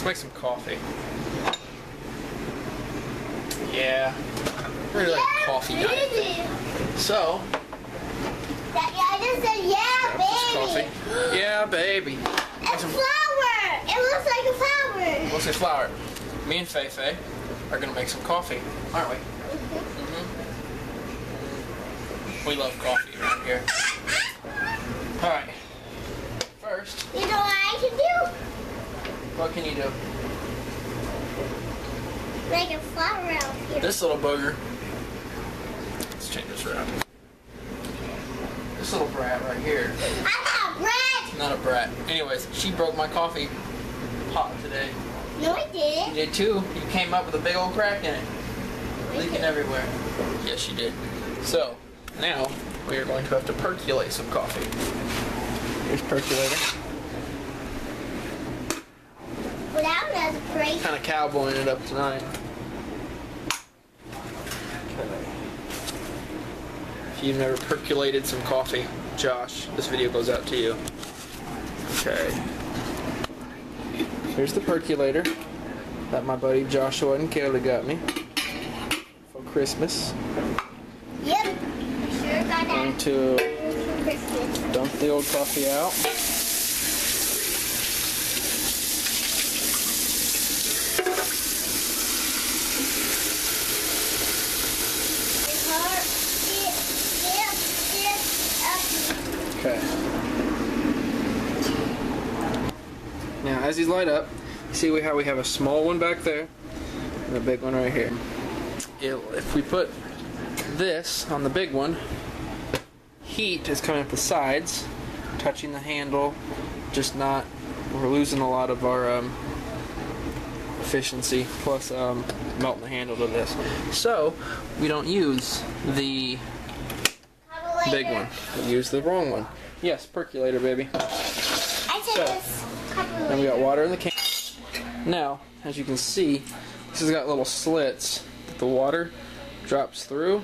make some coffee. Yeah. Really like coffee diet. So. I just said yeah, baby. Coffee. Yeah, baby. It's flour. It looks like a flower. Looks like flour. Me and Fei Fei are gonna make some coffee, aren't we? We love coffee around here. All right. First. You know what I can do? What can you do? Make a flower out here. This little booger. Let's change this around. This little brat right here. I'm not a brat. Not a brat. Anyways, she broke my coffee pot today. No, I didn't. You did too. You came up with a big old crack in it. Leaking everywhere. Yes, you did. So, now we are going to have to percolate some coffee. Here's percolator. Well, that was great. Kind of cowboying it up tonight. Okay. If you've never percolated some coffee, Josh, this video goes out to you. Okay. Here's the percolator that my buddy Joshua and Kayla got me for Christmas. Yep. Sure got that. Going to dump the old coffee out. Okay. Now, as these light up, see how we have a small one back there and a big one right here. If we put this on the big one, heat is coming up the sides, touching the handle, we're losing a lot of our efficiency, plus melting the handle to this. So, we don't use the big one. We use the wrong one. Yes, percolator, baby. Then we got water in the can. Now, as you can see, this has got little slits that the water drops through,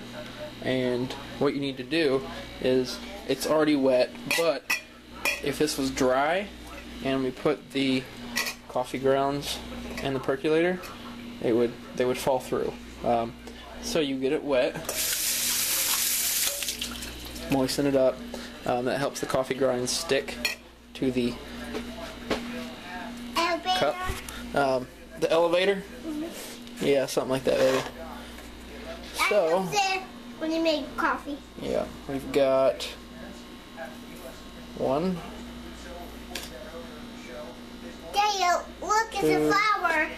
and what you need to do is, it's already wet, but if this was dry and we put the coffee grounds in the percolator, they would fall through. So you get it wet, moisten it up. That helps the coffee grinds stick to the cup. The elevator? Yeah, something like that, baby. So, when you make coffee. Yeah, we've got one. Daniel, look, it's a flower.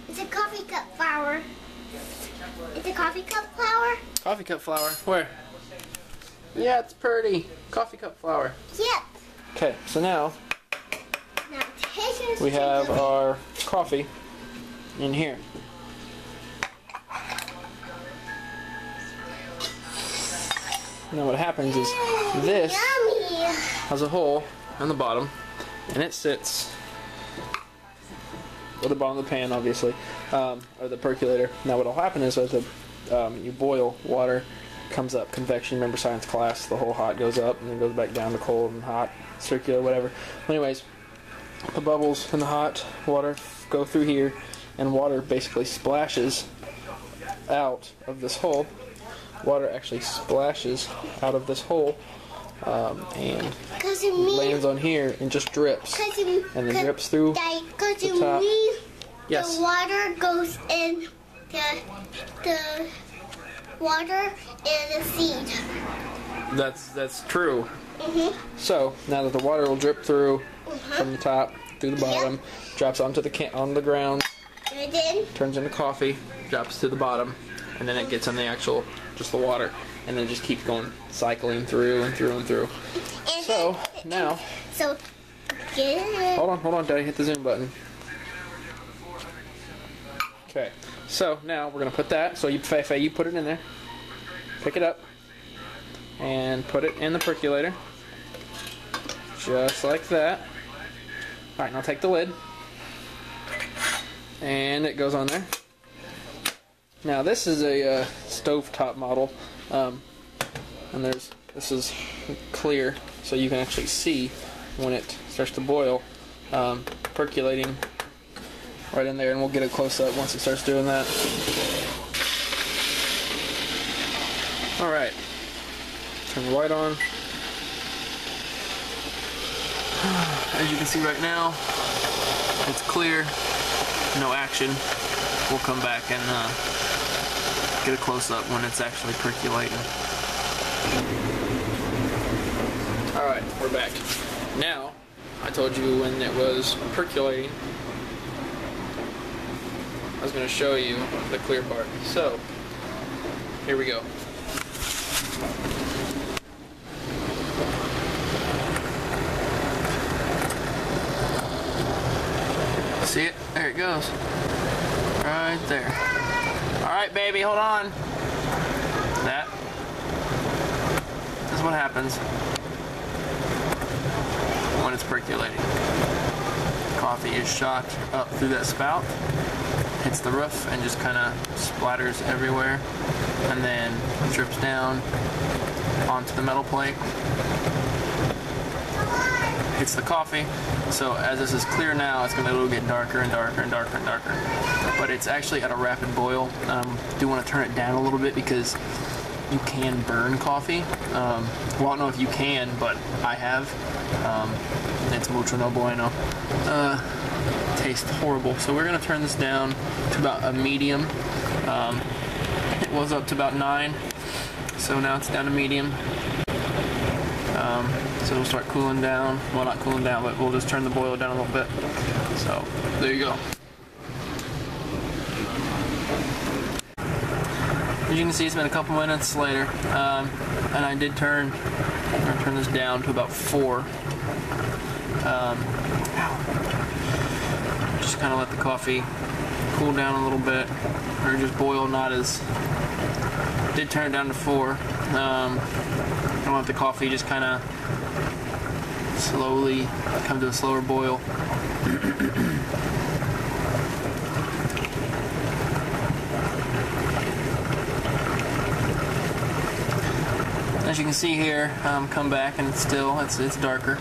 It's a coffee cup flower. It's a coffee cup flower? Coffee cup flower. Where? Yeah, it's pretty. Coffee cup flower. Yep. Okay, so now we have our coffee in here. Now what happens is this has a hole on the bottom, and it sits at the bottom of the pan, obviously, or the percolator. Now what'll happen is as you boil water, comes up convection. Remember science class, the whole hot goes up and then goes back down to cold and hot, circular, whatever. Anyways, the bubbles in the hot water go through here, and water basically splashes out of this hole. Water actually splashes out of this hole and lands on here and just drips, and then drips through the top. Yes. The water goes in the water and the seed. That's true. So now that the water will drip through from the top through the bottom, drops onto the ground, and then turns into coffee, drops to the bottom, and then it gets on the actual just the water, and then it just keeps going, cycling through and through and through. And so now, hold on, Daddy, hit the zoom button. Okay, so now we're gonna put that. So you put it in there, pick it up, and put it in the percolator, just like that. All right, now take the lid, and it goes on there. Now this is a stovetop model, and this is clear, so you can actually see when it starts to boil, percolating right in there, and we'll get a close-up once it starts doing that. Alright, turn the light on. As you can see right now, it's clear, no action. We'll come back and get a close-up when it's actually percolating. Alright, we're back. Now, I told you when it was percolating, I was going to show you the clear part. So, here we go. See it? There it goes. Right there. Alright, baby, hold on. That's what happens when it's percolating. Coffee is shot up through that spout, hits the roof, and just kind of splatters everywhere, and then drips down onto the metal plate. Hits the coffee. So as this is clear now, it's going to get darker and darker and darker and darker. But it's actually at a rapid boil. Do want to turn it down a little bit because you can burn coffee. Well, I don't know if you can, but I have. It's mucho no bueno. Tastes horrible. So we're going to turn this down to about a medium. It was up to about 9. So now it's down to medium. So it'll start cooling down. Well, not cooling down, but we'll just turn the boil down a little bit. So, there you go. As you can see, it's been a couple minutes later, and I did turn this down to about 4. Just kind of let the coffee cool down a little bit, or just boil, not as... Did turn it down to 4. I want the coffee just kind of slowly come to a slower boil. As you can see here, come back and it's darker.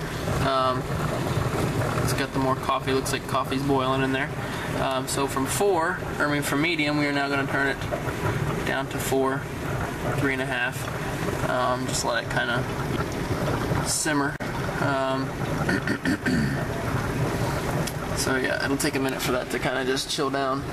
It's got the more coffee. Looks like coffee's boiling in there. So from medium, we are now going to turn it down to 4, 3.5. Just let it kind of simmer. So yeah, it'll take a minute for that to kind of just chill down.